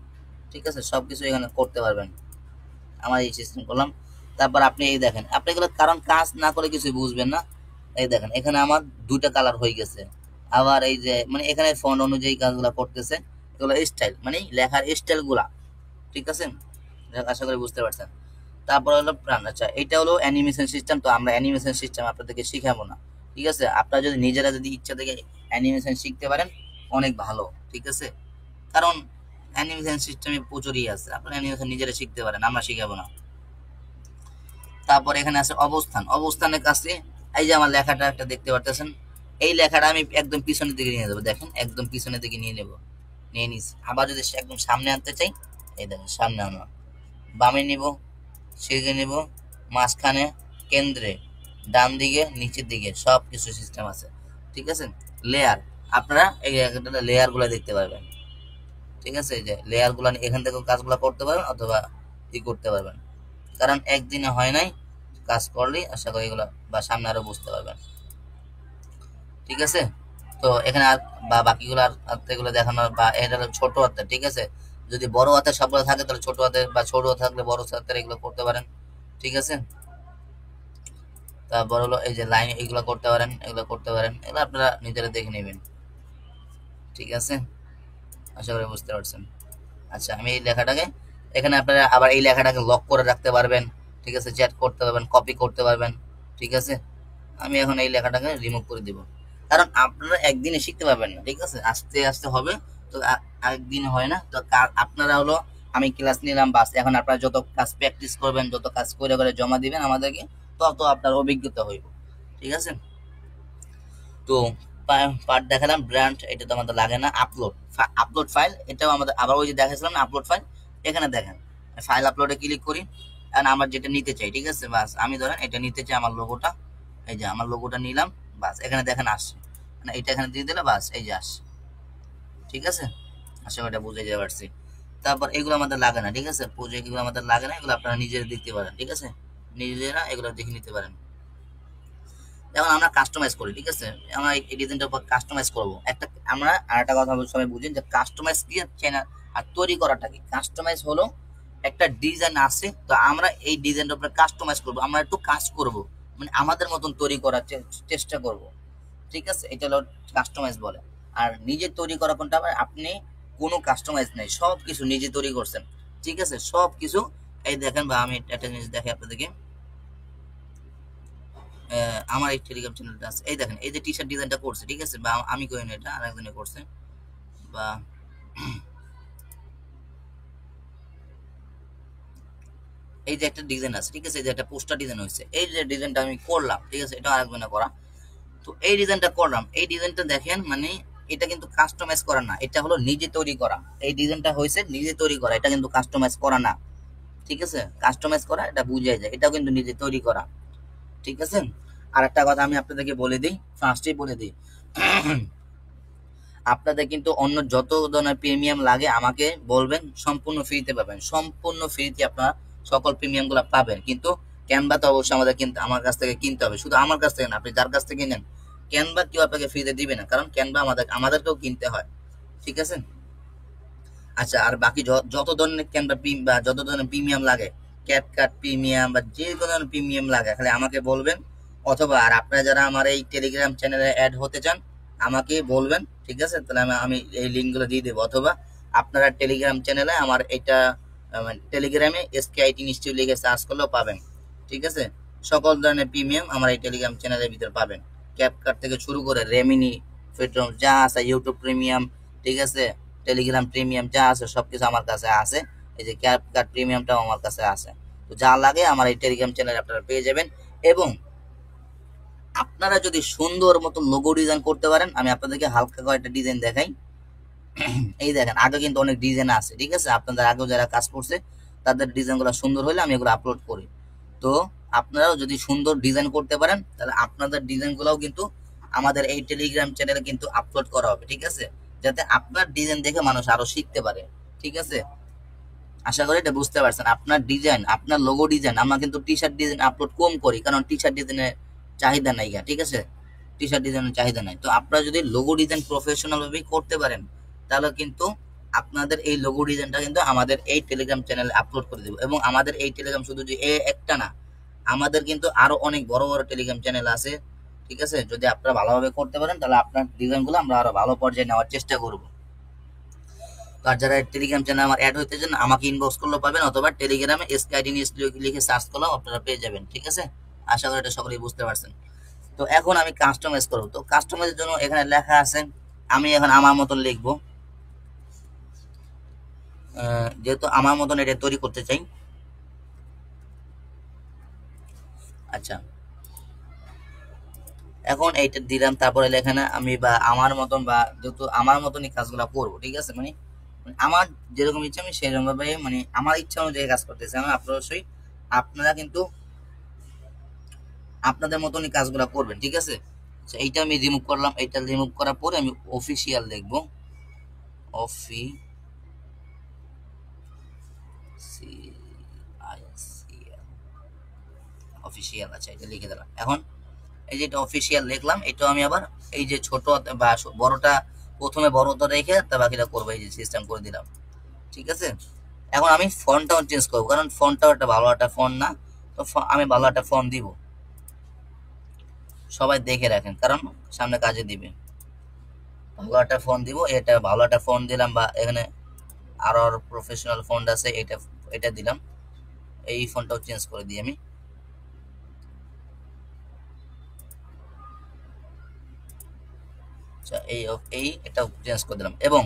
ঠিক আছে, সবকিছু এখানে করতে পারবেন। আমার এই সিস্টেম করলাম। তারপর আপনি এই দেখেন, আপনি এগুলো কারণ কাজ না করে কিছুই বুঝবেন না। এই দেখেন এখানে আমার দুইটা কালার হয়ে গেছে। আবার এই যে মানে এখানে ফন্ট অনুযায়ী কাজগুলো করতেছে, এগুলো স্টাইল মানে লেখার স্টাইল গুলা, ঠিক আছে, আশা করি বুঝতে পারছেন। তারপর হলো প্রাণ। আচ্ছা, এটা হলো অ্যানিমেশন সিস্টেম, তো আমরা অ্যানিমেশন সিস্টেম আপনাদেরকে শিখাবো না, ঠিক আছে। আপনারা যদি নিজেরা যদি ইচ্ছা থেকে অ্যানিমেশন শিখতে পারেন অনেক ভালো, ঠিক আছে, কারণ অ্যানিমেশন সিস্টেমে প্রচুরই আছে, আপনারা অ্যানিমেশন নিজেরা শিখতে পারেন, আমরা শিখাবো না। তারপর এখানে আছে অবস্থান, অবস্থানের কাছে এই যে আমার লেখাটা একটা দেখতে পারতেছেন, এই লেখাটা আমি একদম পিছনের দিকে নিয়ে যাবো, দেখেন একদম পিছনের দিকে নিয়ে নেব, নিয়ে নিস। আবার যদি একদম সামনে আনতে চাই, এই দেখেন সামনে আনো, বামে নিব, সেদিকে নিব, মাঝখানে, কেন্দ্রে, ডান দিকে, নিচের দিকে, সব কিছু সিস্টেম আছে, ঠিক আছে। লেয়ার, আপনারা এই লেয়ার গুলা দেখতে পারবেন, ঠিক আছে, এই যে লেয়ার গুলা এখান থেকে কাজগুলো করতে পারবেন অথবা ই করতে পারবেন, কারণ একদিনে হয় নাই, কাজ করলেই আশা করি এগুলো বা সামনে আরো বুঝতে পারবেন, ঠিক আছে। তো এখানে আর বা বাকিগুলো আর এগুলো দেখানোর বা এটা হলো ছোট হাতের, ঠিক আছে, যদি বড় হাতের সবগুলো থাকে তাহলে ছোট হাতের, বা ছোট থাকলে বড় হাতের এগুলো করতে পারেন, ঠিক আছে। তারপর হলো এই যে লাইন, এগুলো করতে পারেন, এগুলো করতে পারেন, এগুলো আপনারা নিজেরা দেখে নেবেন, ঠিক আছে, আশা করি বুঝতে পারছেন। আচ্ছা, আমি এই লেখাটাকে এখানে আপনারা আবার এই লেখাটাকে লক করে রাখতে পারবেন, ঠিক আছে, চ্যাট করতে পারবেন, কপি করতে পারবেন, ঠিক আছে। আমি এখন এই লেখাটাকে রিমুভ করে দিব, কারণ আপনারা একদিনে শিখতে পারবেন না, ঠিক আছে, আস্তে আস্তে হবে, তো একদিন হয় না, তো আপনারা হলো আমি ক্লাস নিলাম বাস, এখন আপনারা যত কাজ প্র্যাকটিস করবেন, যত কাজ করে করে জমা দিবেন আমাদেরকে, তত আপনার অভিজ্ঞতা হইব, ঠিক আছে। তো পার্ট দেখালাম, ব্র্যান্ড এটা তো আমাদের লাগে না। আপলোড, আপলোড ফাইল, এটাও আমাদের আবার ওই যে দেখাছিলাম না আপলোড ফাইল, এখানে দেখেন ফাইল আপলোডে ক্লিক করি, কারণ আমার যেটা নিতে চাই, ঠিক আছে, বাস আমি ধরেন এটা নিতে চাই, আমার লোগোটা, এই যে আমার লোগোটা নিলাম, বাস এখানে দেখেন আসছে, মানে এটা এখানে দিয়ে দিলে বাস এই যে আসছে, ঠিক আছে, আশা করি এটা বুঝে যেতে পারছি। তারপর এগুলো আমাদের লাগে না, ঠিক আছে, প্রজেক্ট এগুলো আমাদের লাগে না, এগুলো আপনারা নিজেরা দেখতে পারেন, ঠিক আছে, নিজেরা এগুলো দেখে নিতে পারেন। যেমন আমরা কাস্টমাইজ করি, ঠিক আছে, আমরা এই ডিজাইনটার উপর কাস্টমাইজ করবো একটা, আমরা আরেকটা কথা সবাই বুঝেন যে কাস্টমাইজ কি চ্যানেল আর তৈরি করাটা কি। কাস্টমাইজ হলো একটা ডিজাইন আছে, তো আমরা এই ডিজাইনটার উপরে কাস্টমাইজ করবো, আমরা একটু কাজ করব, মানে আমাদের মতন তৈরি করার চেষ্টা করব, ঠিক আছে, এটা হলো কাস্টমাইজ বলে। আর নিজে তৈরি করা কোনটা, আপনি কোনো কাস্টমাইজ নেই, সব কিছু নিজে তৈরি করছেন, ঠিক আছে, সব কিছু। এই দেখেন, বা আমি একটা জিনিস দেখে আপনাদেরকে, আমার এই টেলিগ্রাম চ্যানেলটা আছে, এই দেখেন এই যে টি শার্ট ডিজাইনটা করছে, ঠিক আছে, বা আমি করি না, এটা আরেকজনে করছে, বা এই যে একটা ডিজাইন আছে, ঠিক আছে, এই যে একটা পোস্টার ডিজাইন হয়েছে, এই যে ডিজাইনটা আমি করলাম, ঠিক আছে, এটা আরেকজনে করা, তো এই ডিজাইনটা করলাম, এই ডিজাইনটা দেখেন মানে এটা কিন্তু কাস্টমাইজ করা না, এটা হলো নিজে তৈরি করা, এই ডিজাইনটা হয়েছে নিজে তৈরি করা, এটা কিন্তু কাস্টমাইজ করা না, ঠিক আছে, কাস্টমাইজ করা এটা বুঝাই যায়, এটাও কিন্তু নিজে তৈরি করা, ঠিক আছে। আর একটা কথা আমি আপনাদেরকে বলে দিই, ফার্স্টেই বলে দিই, আপনাদের কিন্তু অন্য যত ধরনের প্রিমিয়াম লাগে আমাকে বলবেন, সম্পূর্ণ ফ্রিতে পাবেন, সম্পূর্ণ ফ্রিতে আপনারা সকল প্রিমিয়াম গুলা পাবেন, কিন্তু ক্যানভা তো অবশ্যই আমাদের কিনতে, আমার কাছ থেকে কিনতে হবে, শুধু আমার কাছ থেকে না, আপনি যার কাছ থেকে নেন, ক্যানভা কেউ আপনাকে ফ্রিতে দিবে না, কারণ ক্যানভা আমাদেরকেও কিনতে হয়, ঠিক আছে। আচ্ছা, আর বাকি যত ধরনের ক্যানভা বা যত ধরনের প্রিমিয়াম লাগে, ক্যাটকাট প্রিমিয়াম বা যে কোনো ধরনের প্রিমিয়াম লাগে, খালি আমাকে বলবেন, অথবা আর আপনারা যারা আমার এই টেলিগ্রাম চ্যানেলে অ্যাড হতে চান আমাকে বলবেন, ঠিক আছে, তাহলে আমি এই লিঙ্কগুলো দিয়ে দেবো, অথবা আপনারা টেলিগ্রাম চ্যানেলে আমার এটা টেলিগ্রামে SKIT ইনস্টিটিউট লিখে সার্চ করলেও পাবেন, ঠিক আছে। সকল ধরনের প্রিমিয়াম আমার এই টেলিগ্রাম চ্যানেলের ভিতরে পাবেন, ক্যাপকাট থেকে শুরু করে রেমিনি, ফিটরম যা আছে, ইউটিউব প্রিমিয়াম, ঠিক আছে, টেলিগ্রাম প্রিমিয়াম যা আছে সবকিছু আমার কাছে আছে, এই যে ক্যাপকাট প্রিমিয়ামটাও আমার কাছে আছে, তো যা লাগে আমার এই টেলিগ্রাম চ্যানেলে আপনারা পেয়ে যাবেন। এবং আপনারা যদি সুন্দর মতো লোগো ডিজাইন করতে পারেন, আমি আপনাদেরকে হালকা কয়েকটা ডিজাইন দেখাই, এই দেখেন আগে কিন্তু অনেক ডিজাইন আছে, ঠিক আছে, আপনাদের আগেও যারা কাজ করছে তাদের ডিজাইনগুলো সুন্দর হলে আমি এগুলো আপলোড করি, তো আপনারাও যদি সুন্দর ডিজাইন করতে পারেন তাহলে আপনাদের ডিজাইনগুলোও কিন্তু আমাদের এই টেলিগ্রাম চ্যানেলে কিন্তু আপলোড করা হবে, ঠিক আছে, যাতে আপনার ডিজাইন দেখে মানুষ আরো শিখতে পারে, ঠিক আছে। আশা করি এটা বুঝতে পারছেন, আপনার ডিজাইন, আপনার লোগো ডিজাইন, আমরা কিন্তু টি শার্ট ডিজাইন আপলোড কম করি, কারণ টি শার্ট ডিজাইনের চাহিদা নাই, ঠিক আছে। টি শার্ট ডিজাইনের চাহিদা নাই। তো আপনারা যদি লোগো ডিজাইন প্রফেশনাল ভাবে করতে পারেন তাহলে কিন্তু আপনাদের এই লোগো ডিজাইনটা কিন্তু আমাদের এই টেলিগ্রাম চ্যানেলে আপলোড করে দেবো। এবং আমাদের এই টেলিগ্রাম শুধু যে একটা না, আমাদের কিন্তু আরো অনেক বড় বড় টেলিগ্রাম চ্যানেল আছে, ঠিক আছে? যদি আপনারা ভালোভাবে করতে পারেন তাহলে আপনার ডিজাইনগুলো আমরা আরো ভালো পর্যায়ে নেওয়ার চেষ্টা করব। আর যারা টেলিগ্রাম চ্যানেল আমার অ্যাড হইতে চান আমাকে ইনবক্স করলেও পাবেন, অথবা টেলিগ্রামে এসকেআইডি নিউজ লিখে সার্চ করলেও আপনারা পেয়ে যাবেন, ঠিক আছে? আশা করি এটা সকলেই বুঝতে পারছেন। তো এখন আমি কাস্টমাইজ করব। তো কাস্টমাইজের জন্য এখানে লেখা আছে, আমি এখন আমার মতন লিখবো, যেহেতু আমার মতন এটা তৈরি করতে চাই। আচ্ছা, এখন এইটা দিলাম, তারপরে লেখা না আমি বা আমার মতন, বা যেহেতু আমার মতনই কাজগুলো করবো, ঠিক আছে? মানে আমার যেরকম ইচ্ছা আমি সেরকম ভাবে, মানে আমার ইচ্ছা অনুযায়ী কাজ করতেছি আমি। আপনারা অবশ্যই আপনারা কিন্তু আপনাদের মতনই কাজগুলো করবেন, ঠিক আছে? আচ্ছা, এইটা আমি রিমুভ করলাম। এইটা রিমুভ করার পরে আমি অফিসিয়াল লিখবো, অফিসিয়াল। আচ্ছা, এটা লিখে দিলাম। এখন এই যে এটা অফিসিয়াল লিখলাম, এটা আমি আবার এই যে ছোট বা বড়টা প্রথমে বড়টা রেখে তার বাকিটা করবো, এই যে সিস্টেম করে দিলাম, ঠিক আছে? এখন আমি ফন্টটাও চেঞ্জ করবো, কারণ ফন্টটাও একটা ভালো একটা ফন্ট না। তো আমি ভালো একটা ফন্ট দিব, সবাই দেখে রাখেন কারণ সামনে কাজে দিবে। ভালো একটা ফন্ট দিব, এটা ভালো একটা ফন্ট দিলাম, বা এখানে আরো প্রফেশনাল ফন্ট আছে, এটা এটা দিলাম। এই ফন্টটাও চেঞ্জ করে দিই আমি। আচ্ছা, এই এটা চেঞ্জ করে দিলাম। এবং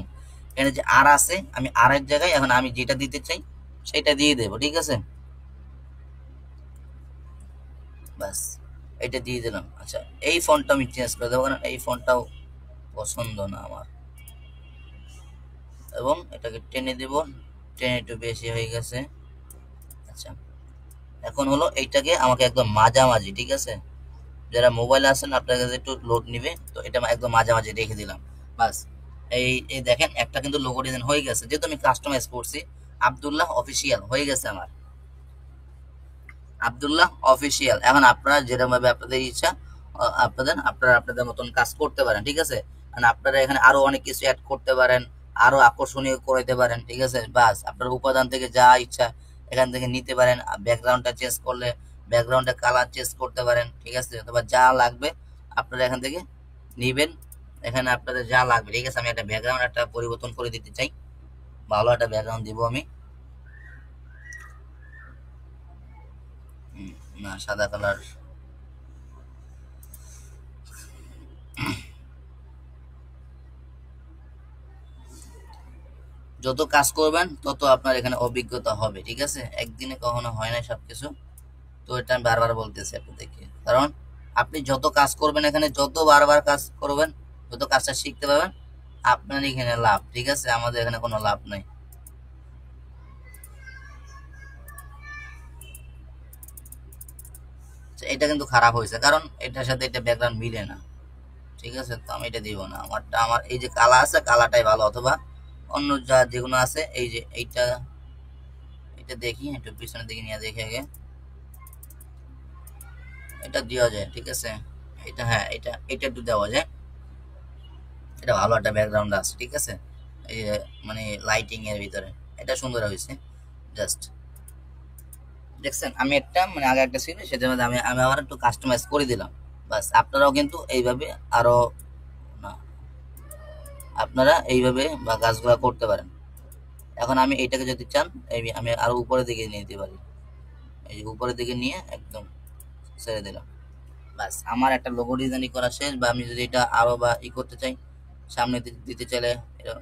এখানে যে আর আছে, আমি আর এর জায়গায় এখন আমি যেটা দিতে চাই সেটা দিয়ে দেবো, ঠিক আছে? বাস, এটা দিয়ে দিলাম। আচ্ছা, এই ফন্টটা আমি চেঞ্জ করে দেবো, কারণ এই ফন্টটাও পছন্দ না আমার। এবং এটাকে টেনে দেব, টেনে একটু বেশি হয়ে গেছে। আচ্ছা, এখন হলো এইটাকে আমাকে একদম মাঝামাঝি, ঠিক আছে? যারা মোবাইলে আছেন আপনার কাছে একটু লোড নিবে, তো এটা আমি একদম মাঝামাঝি রেখে দিলাম। বাস, এই এই দেখেন একটা কিন্তু লোগো ডিজাইন হয়ে গেছে, যেহেতু আমি কাস্টমাইজ করছি। আব্দুল্লাহ অফিসিয়াল হয়ে গেছে আমার, আব্দুল্লাহ অফিসিয়াল। এখন আপনারা যেরকম ভাবে আপনাদের ইচ্ছা, আপনারা আপনাদের মতন কাজ করতে পারেন, ঠিক আছে? মানে আপনারা এখানে আরো অনেক কিছু অ্যাড করতে পারেন, আরো আকর্ষণীয় করতে পারেন, ঠিক আছে? বাস, আপনার উপাদান থেকে যা ইচ্ছা এখান থেকে নিতে পারেন। ব্যাকগ্রাউন্ডটা চেঞ্জ করলে ব্যাকগ্রাউন্ডের কালার চেঞ্জ করতে পারেন, ঠিক আছে? অথবা যা লাগবে আপনারা এখান থেকে নিবেন, এখানে আপনাদের যা লাগবে, ঠিক আছে? আমি একটা ব্যাকগ্রাউন্ড একটা পরিবর্তন করে দিতে চাই, ভালো একটা ব্যাকগ্রাউন্ড দিব আমি। না, সাদা কালার। যত কাজ করবেন তত আপনার এখানে অভিজ্ঞতা হবে, ঠিক আছে? একদিনে কখনো হয় না সবকিছু। তো এটা আমি বারবার বলতেছি আপনাদেরকে, কারণ আপনি যত কাজ করবেন এখানে, যত বারবার কাজ করবেন, যত কাজটা শিখতে পারবেন, আপনার এখানে লাভ, ঠিক আছে? আমাদের এখানে কোনো লাভ নাই। এটা কিন্তু খারাপ হয়েছে, কারণ এটার সাথে এটা ব্যাকগ্রাউন্ড মিলে না, ঠিক আছে? তো আমি এটা দিব না। আমার এই যে কালা আছে, কালাটাই ভালো, অথবা অন্য যা যেগুলো আছে, এই যে এইটা, এটা দেখি একটু পিছনের দিকে নিয়ে দেখি আগে। এটা দেওয়া যায়, ঠিক আছে? এটা, হ্যাঁ, এটা একটু দেওয়া যায়। এটা ভালো একটা ব্যাকগ্রাউন্ড আছে, ঠিক আছে? এই যে মানে লাইটিং এর ভিতরে এটা সুন্দর হয়েছে। জাস্ট দেখছেন, আমি একটা মানে আগে একটা ছিল সেটার মধ্যে আমি আমি আবার একটু কাস্টমাইজ করে দিলাম। বাস, আপনারাও কিন্তু এইভাবে আরো, না, আপনারা এইভাবে বা কাজগুলো করতে পারেন। এখন আমি এইটাকে যদি চান, আমি আরো উপরের দিকে নিয়ে দিতে পারি, এই যে উপরের দিকে নিয়ে একদম ছেড়ে দিলাম। বাস, আমার একটা লোগো ডিজাইন করা শেষ। বা আমি যদি এটা আরো বা করতে চাই, সামনে দিতে চাইলে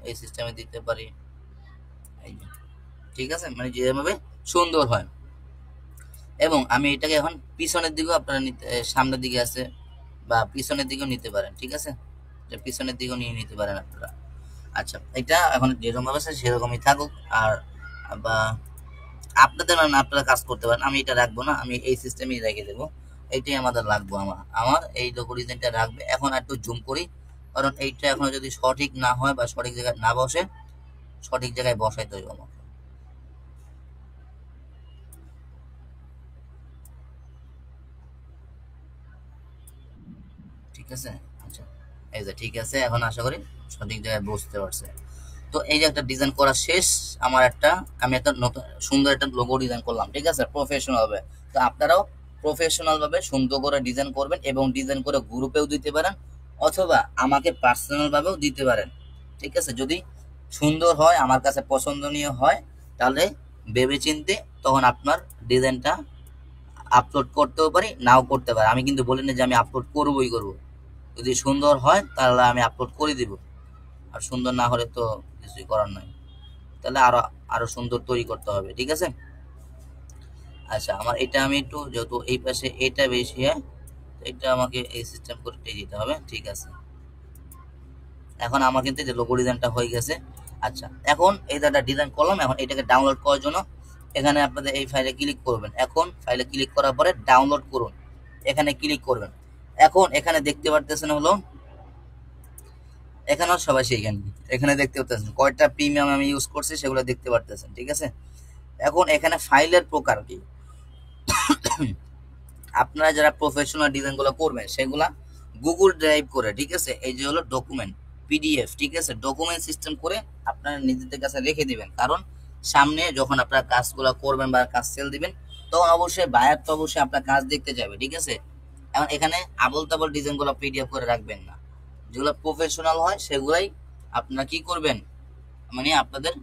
এই সিস্টেমে দিতে পারি, এই যে, ঠিক আছে? মানে যেভাবে সুন্দর হয়। এবং আমি এটাকে এখন পিছনের দিকেও আপনারা সামনের দিকে আছে বা পিছনের দিকেও নিতে পারেন, ঠিক আছে? পিছনের দিকেও নিয়ে নিতে পারেন আপনারা। আচ্ছা, এটা এখন যেরকম আছে সেরকমই থাকুক। আর বা আপনাদের মানে আপনারা কাজ করতে পারেন, আমি এটা রাখবো না, আমি এই সিস্টেমেই রেখে দেবো। এইটাই আমাদের লাগবো, আমার এই লোগো ডিজাইনটা রাখবে। এখন একটু জুম করি, কারণ এইটা এখন যদি সঠিক না হয় বা সঠিক জায়গায় না বসে, সঠিক জায়গায় বসাইতে হইব আমাকে, ঠিক ঠিক আছে। আচ্ছা, এই যে ঠিক আছে, এখন আশা করি সঠিক জায়গায় বুঝতে পারছে। তো এই যে একটা ডিজাইন করা শেষ, আমি একটা নতুন সুন্দর একটা লোগো ডিজাইন করলাম, ঠিক আছে, প্রফেশনাল ভাবে। তো আপনারাও প্রফেশনাল ভাবে সুন্দর করে ডিজাইন করবেন এবং ডিজাইন করে গ্রুপেও দিতে পারেন অথবা আমাকে পার্সোনাল ভাবেও দিতে পারেন, ঠিক আছে। যদি সুন্দর হয়, আমার কাছে পছন্দনীয় হয়, তাহলে ভেবে চিনতে তখন আপনার ডিজাইনটা আপলোড করতেও পারি, নাও করতে পারি। আমি কিন্তু বলি না যে আমি আপলোড করবই করব। যদি সুন্দর হয় তাহলে আমি আপলোড করে দিব, আর সুন্দর না হলে তো কিছুই করার নয়। তাহলে আরো আরো সুন্দর তৈরি করতে হবে, ঠিক আছে। আচ্ছা, আমার এটা আমি একটু, যেহেতু এই পাশে এটা বেশি, হ্যাঁ, এটা আমাকে এই সিস্টেম করে দিতে হবে, ঠিক আছে। এখন আমার কিন্তু যে লোগো ডিজাইনটা হয়ে গেছে। আচ্ছা, এখন এই একটা ডিজাইন করলাম, এখন এটাকে ডাউনলোড করার জন্য এখানে আপনাদের এই ফাইলে ক্লিক করবেন। এখন ফাইলে ক্লিক করার পরে ডাউনলোড করুন, এখানে ক্লিক করবেন। এখন এখানে দেখতে পারতেছেন হলো, এখানেও সবাই সেইখানে, এখানে দেখতে পারতেছেন কয়টা প্রিমিয়াম আমি ইউজ করছি সেগুলো দেখতে পারতেছেন, ঠিক আছে। এখন এখানে ফাইলের প্রকার কি, আপনারা যারা প্রফেশনাল ডিজাইনগুলো করবেন সেগুলা গুগল ড্রাইভ করে, ঠিক আছে, এই যে হলো ডকুমেন্ট পিডিএফ, ঠিক আছে, ডকুমেন্ট সিস্টেম করে আপনারা নিজেদের কাছে রেখে দিবেন। কারণ সামনে যখন আপনারা কাজগুলো করবেন বা কাজ সেল দিবেন, তখন অবশ্যই বায়ার তো অবশ্যই আপনার কাজ দেখতে যাবে, ঠিক আছে। এখন এখানে আবল তাবল ডিজাইনগুলো পিডিএফ করে রাখবেন না, যেগুলো প্রফেশনাল হয় সেগুলাই আপনারা কি করবেন, মানে আপনাদের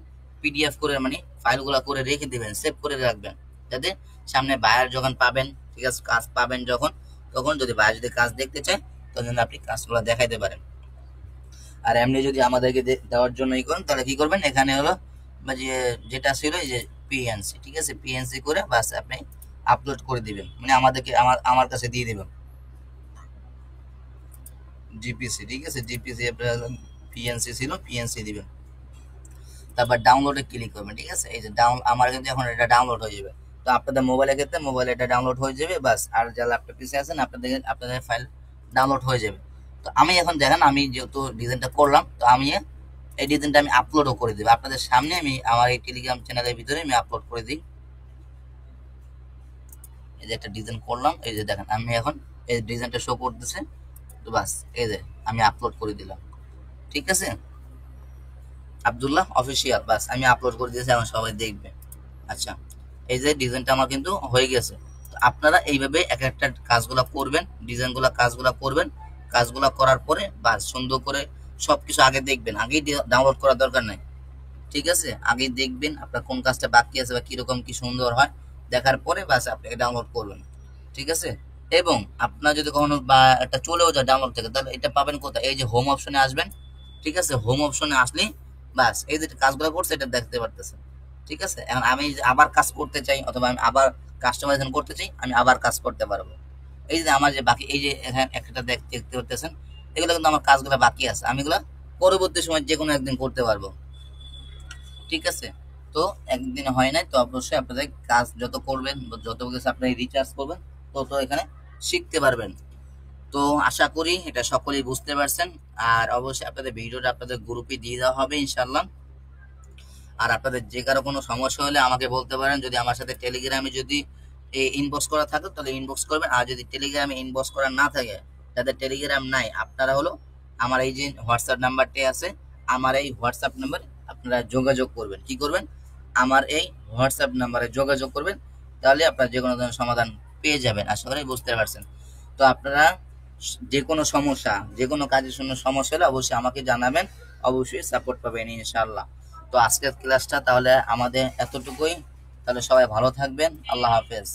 পিডিএফ করে, মানে ফাইলগুলো করে রেখে দিবেন, সেভ করে রাখবেন, যাতে সামনে বায়ার যখন পাবেন, ঠিক আছে, কাজ পাবেন যখন, তখন যদি বায়ার যদি কাজ দেখতে চায় তখন আপনি কাজগুলো দেখাইতে পারেন। আর এমনি যদি আমাদেরকে দেওয়ার জন্য ই করেন, তাহলে কি করবেন, এখানে হলো যে যেটা ছিল এই যে পিএনসি, ঠিক আছে, পিএনসি করে বাস আপনি আপলোড করে দিবেন, মানে আমাদেরকে আমার কাছে দিয়ে দিবেন জিপিসি, ঠিক আছে, জিপিসি আপনার পিএনসি ছিল, পিএনসি দিবেন। তারপর ডাউনলোডে ক্লিক করবেন, ঠিক আছে। এই যে আমার কিন্তু এখন এটা ডাউনলোড হয়ে যাবে। তো আপনাদের মোবাইলের ক্ষেত্রে মোবাইলে এটা ডাউনলোড হয়ে যাবে, বাস। আর যা ল্যাপটপ পিসে আছেন আপনাদের ফাইল ডাউনলোড হয়ে যাবে। তো আমি এখন দেখেন, আমি যেহেতু ডিজাইনটা করলাম, তো আমি এই ডিজাইনটা আমি আপলোডও করে দেবো আপনাদের সামনে। আমি আমার এই টেলিগ্রাম চ্যানেলের ভিতরে আমি আপলোড করে দিই। এই যে একটা ডিজাইন করলাম, এই যে দেখেন আমি এখন এই ডিজাইনটা শো করতেছে, তো বাস এই যে আমি আপলোড করে দিলাম, ঠিক আছে, আব্দুল্লাহ অফিসিয়াল, বাস আমি আপলোড করে দিয়েছি, এখন সবাই দেখবে। আচ্ছা, এই যে ডিজাইনটা আমার কিন্তু হয়ে গেছে। তো আপনারা এইভাবে এক একটা কাজগুলো করবেন, ডিজাইনগুলো কাজগুলো করবেন, কাজগুলো করার পরে বাস সুন্দর করে সবকিছু আগে দেখবেন, আগেই ডাউনলোড করার দরকার নাই, ঠিক আছে। আগেই দেখবেন আপনার কোন কাজটা বাকি আছে বা কিরকম কি সুন্দর হয়, দেখার পরে বাস আপনাকে ডাউনলোড করবেন, ঠিক আছে। এবং আপনার যদি কখনো বা একটা চলেও যায় ডাউনলোড থেকে, তাহলে এটা পাবেন কোথায়, এই যে হোম অপশনে আসবেন, ঠিক আছে, হোম অপশনে আসলেই বাস এই যে কাজগুলো করছে এটা দেখতে পারতেছেন, ঠিক আছে। এখন আমি আবার কাজ করতে চাই অথবা আমি আবার কাস্টমাইজেশন করতে চাই, আমি আবার কাজ করতে পারবো। এই যে আমার যে বাকি এই যে এখানে একটা দেখতে পারতেছেন, এগুলো কিন্তু আমার কাজগুলো বাকি আছে, আমি এগুলো পরবর্তী সময় যে কোনো একদিন করতে পারবো, ঠিক আছে। তো একদিন হয় নাই, তো অবশ্যই আপনাদের কাজ যত করবেন, যত কিছু আপনি রিচার্জ করবেন, তত এখানে শিখতে পারবেন। তো আশা করি এটা সকলেই বুঝতে পারছেন। আর অবশ্যই আপনাদের ভিডিওটা আপনাদের গ্রুপে দিয়ে দেওয়া হবে ইনশাল্লাহ। আর আপনাদের যে কারো কোনো সমস্যা হলে আমাকে বলতে পারেন। যদি আমার সাথে টেলিগ্রামে যদি ইনবক্স করা থাকে তাহলে ইনবক্স করবেন, আর যদি টেলিগ্রামে ইনবক্স করা না থাকে, যাদের টেলিগ্রাম নাই, আপনারা হলো আমার এই যে হোয়াটসঅ্যাপ নাম্বারটি আছে, আমার এই হোয়াটসঅ্যাপ নাম্বারে আপনারা যোগাযোগ করবেন। কি করবেন, আমার এই হোয়াটসঅ্যাপ নাম্বারে যোগাযোগ করবেন, তাহলে আপনারা যে কোনো ধরনের সমাধান পেয়ে যাবেন। আশা করি বুঝতে পারছেন। তো আপনারা যে কোনো সমস্যা, যে কোনো কাজের জন্য সমস্যা হলে অবশ্যই আমাকে জানাবেন, অবশ্যই সাপোর্ট পাবেন ইনশাআল্লাহ। তো আজকের ক্লাসটা তাহলে আমাদের এতটুকুই। তাহলে সবাই ভালো থাকবেন, আল্লাহ হাফেজ।